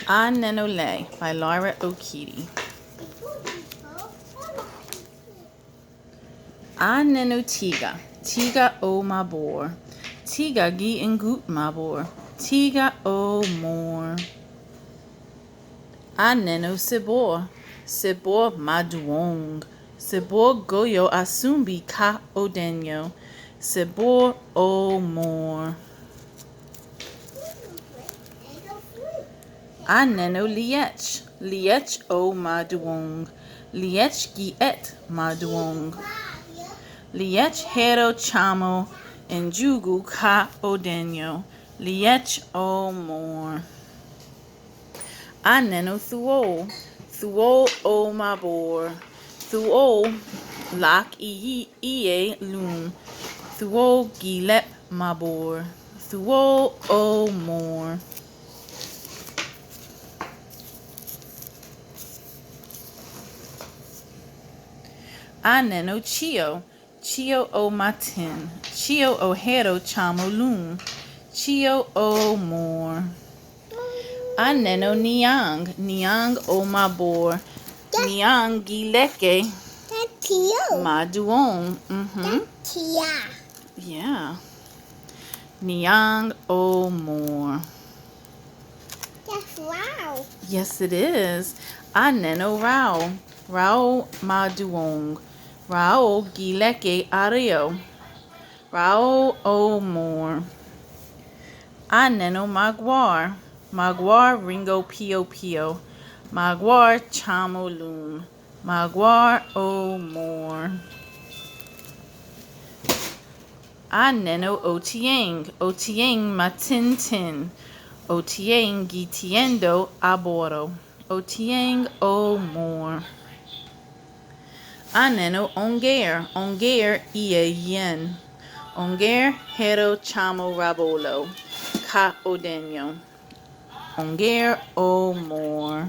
Anenole by Laura O'Keefe. Aneno tiga, tiga o mabor. Tiga gi ingut mabor. Tiga o more. Aneno sibor, sibor maduong. Sibor goyo asumbi ka odenyo. Sibor o more. Aneno liech, liech o maduong. Liech gi et maduong. Liech hero chamo njugu ka odenyo. Liech o more. Aneno thuo, thuo o mabor. Thuo lak iye lun. Thuo gilep mabor. Thuo o more. Aneno chio, chio o matin. Chio o hero chamo lun. Chio o more. Aneno niang, niang o mabor. Niang gileke maduong. Yeah. Niang o more. That's wow. Yes, it is. Aneno rao, rao maduong. Rao gileke ario. Rao o more. Aneno magwar, magwar ringo pio pio. Magwar chamo lun. Magwar o more. Aneno otieng, otieng matin tin. Otieng gitiendo aboro. Otieng o more. Aneno onger, onger ie yen. Onger hero chamo rabolo. Ka odenyo. Onger o more.